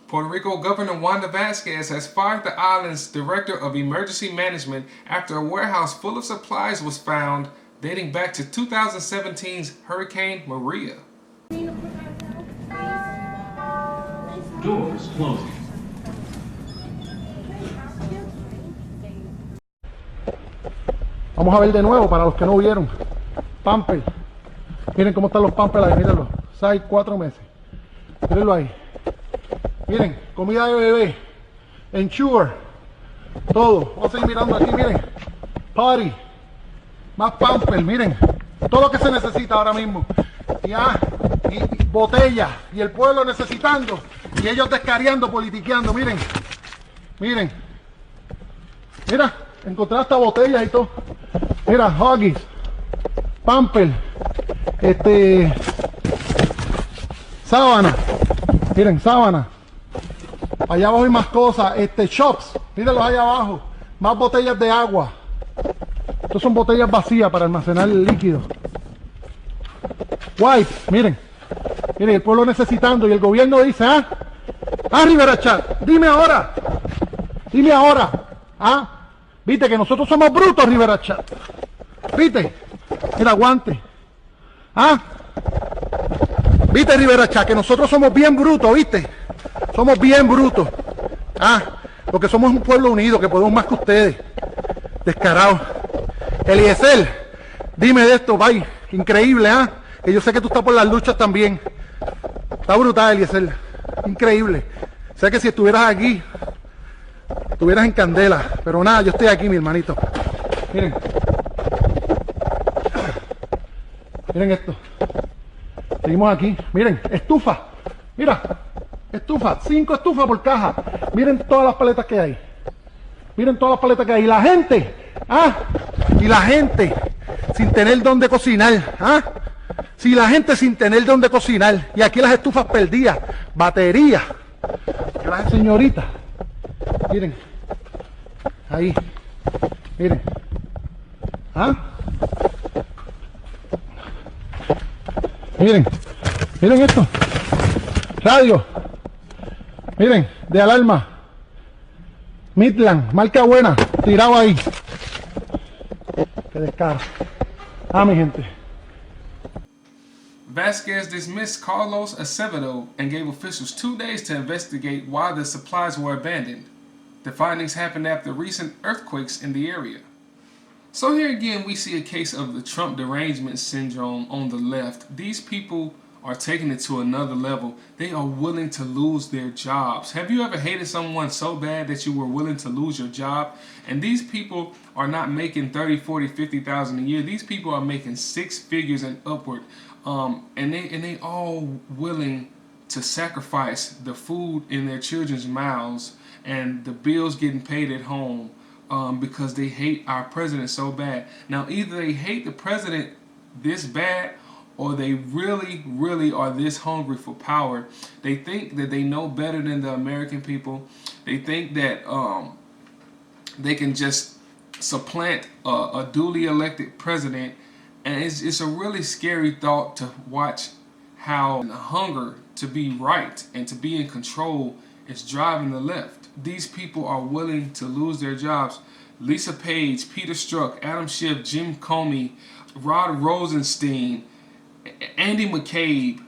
Puerto Rico Governor Wanda Vázquez has fired the island's Director of Emergency Management after a warehouse full of supplies was found dating back to 2017's Hurricane Maria. Doors closing. Vamos a ver de nuevo para los que no vieron. Pampers. Miren cómo están los Pampers ahí, mírenlo. 6, 4 meses. Mírenlo ahí. Miren, comida de bebé. Ensure. Todo. Vamos a seguir mirando aquí, miren. Party. Más Pampers, miren. Todo lo que se necesita ahora mismo. Y botellas. Y el pueblo necesitando. Y ellos descariando, politiqueando. Miren. Miren. Mira, encontré hasta botellas y todo. Mira, Huggies. Pampers. Sábana. Miren, sábana. Allá abajo hay más cosas. Shops. Mírenlos allá abajo. Más botellas de agua. Estas son botellas vacías para almacenar el líquido. Wipes. Miren. Miren, el pueblo necesitando. Y el gobierno dice, Rivera Chat, dime ahora. Dime ahora. Viste que nosotros somos brutos, Rivera Chat. Viste. Mira, guante. Viste, Rivera Chat, que nosotros somos bien brutos, viste. Somos bien brutos. Porque somos un pueblo unido, que podemos más que ustedes. Descarados. Eliezer, dime de esto, bye. Increíble, que yo sé que tú estás por las luchas también. Está brutal, Eliezer. Increíble. Sé que si estuvieras aquí, estuvieras en candela. Pero nada, yo estoy aquí, mi hermanito. Miren. Miren esto. Seguimos aquí. Miren, estufa. Mira, estufa. 5 estufas por caja. Miren todas las paletas que hay. Miren todas las paletas que hay. Y la gente, y la gente sin tener dónde cocinar, Si la gente sin tener dónde cocinar. Y aquí las estufas perdidas. Baterías. Gracias, señorita. Miren. Ahí. Miren. Miren. Miren esto. Radio. Miren, de alarma. Midland, marca buena. Tirado ahí. Qué descaro. Mi gente. Vázquez dismissed Carlos Acevedo and gave officials 2 days to investigate why the supplies were abandoned. The findings happened after recent earthquakes in the area. So here again we see a case of the Trump derangement syndrome on the left. These people are taking it to another level. They are willing to lose their jobs. Have you ever hated someone so bad that you were willing to lose your job? And these people are not making 30, 40, 50,000 a year. These people are making 6 figures and upward. And they all willing to sacrifice the food in their children's mouths and the bills getting paid at home because they hate our president so bad. Now, either they hate the president this bad or they really, really are this hungry for power. They think that they know better than the American people. They think that they can just supplant a duly elected president. And it's a really scary thought to watch how the hunger to be right and to be in control is driving the left. These people are willing to lose their jobs. Lisa Page, Peter Strzok, Adam Schiff, Jim Comey, Rod Rosenstein, Andy McCabe,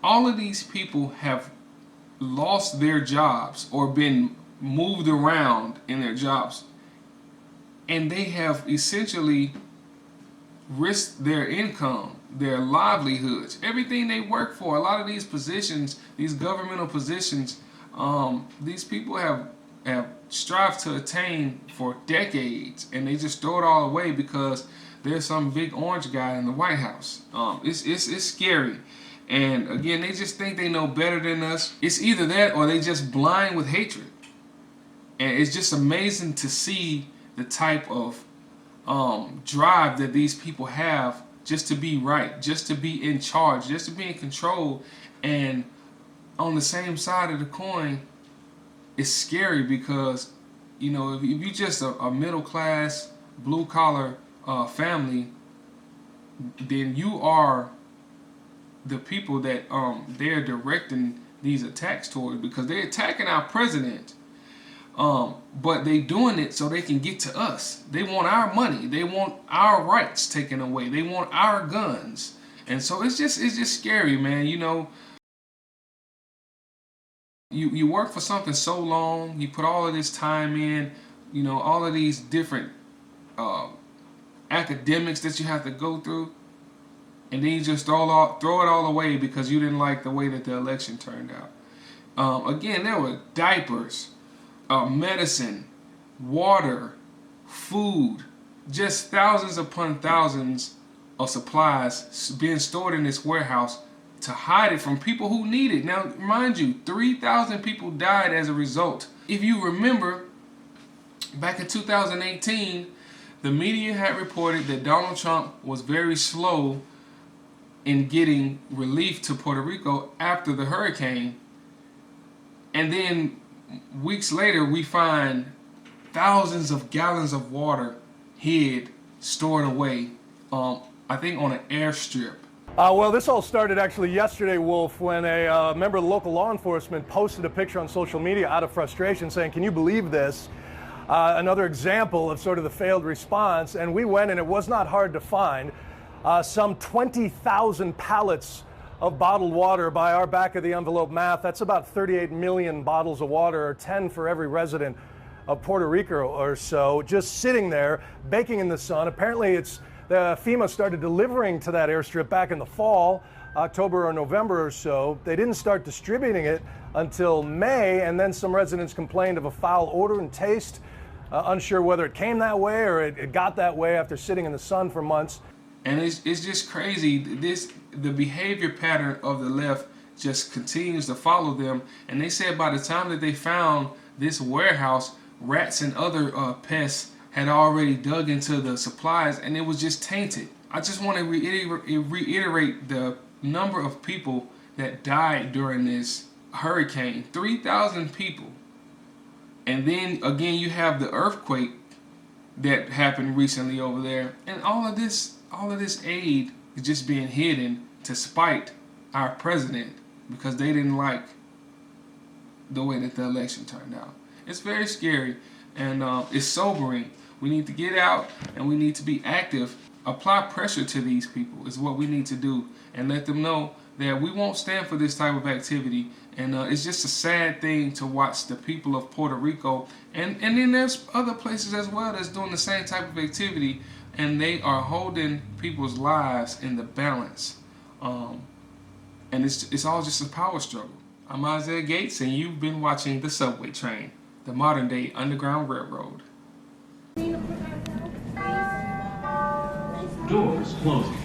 all of these people have lost their jobs or been moved around in their jobs. And they have essentially risked their income, their livelihoods, everything they work for. A lot of these positions, these governmental positions, these people have strived to attain for decades, and they just throw it all away because there's some big orange guy in the White House. It's scary. And again, they just think they know better than us. It's either that or they just blind with hatred. And it's just amazing to see the type of drive that these people have just to be right, just to be in charge, just to be in control. And on the same side of the coin, it's scary because, you know, if you're just a middle class, blue collar family, then you are the people that they're directing these attacks towards, because they're attacking our president. But they doing it so they can get to us. They want our money. They want our rights taken away. They want our guns. And so it's just scary, man. You know, you work for something so long. You put all of this time in. You know, all of these different academics that you have to go through, and then you just throw it all away because you didn't like the way that the election turned out. Again, there were diapers, medicine, water, food, just thousands upon thousands of supplies being stored in this warehouse to hide it from people who need it. Now, mind you, 3,000 people died as a result. If you remember, back in 2018, the media had reported that Donald Trump was very slow in getting relief to Puerto Rico after the hurricane. And then weeks later, we find thousands of gallons of water hid, stored away, I think on an airstrip. Well, this all started actually yesterday, Wolf, when a member of the local law enforcement posted a picture on social media out of frustration saying, "Can you believe this?" Another example of sort of the failed response. And we went, and it was not hard to find, some 20,000 pallets of bottled water. By our back of the envelope math, that's about 38 million bottles of water, or 10 for every resident of Puerto Rico or so, just sitting there, baking in the sun. Apparently FEMA started delivering to that airstrip back in the fall, October or November or so. They didn't start distributing it until May, and then some residents complained of a foul odor and taste, unsure whether it came that way or it got that way after sitting in the sun for months. And it's just crazy. The behavior pattern of the left just continues to follow them. And they said by the time that they found this warehouse, rats and other pests had already dug into the supplies, and it was just tainted. I just want to reiterate the number of people that died during this hurricane. 3,000 people. And then again, you have the earthquake that happened recently over there, and all of this aid is just being hidden to spite our president because they didn't like the way that the election turned out. It's very scary, and it's sobering. We need to get out and we need to be active. Apply pressure to these people is what we need to do, and let them know that we won't stand for this type of activity. And it's just a sad thing to watch the people of Puerto Rico, and then there's other places as well that's doing the same type of activity, and they are holding people's lives in the balance. And it's all just a power struggle. I'm Isaiah Gates, and you've been watching The Subway Train, the modern day Underground Railroad. Doors closing.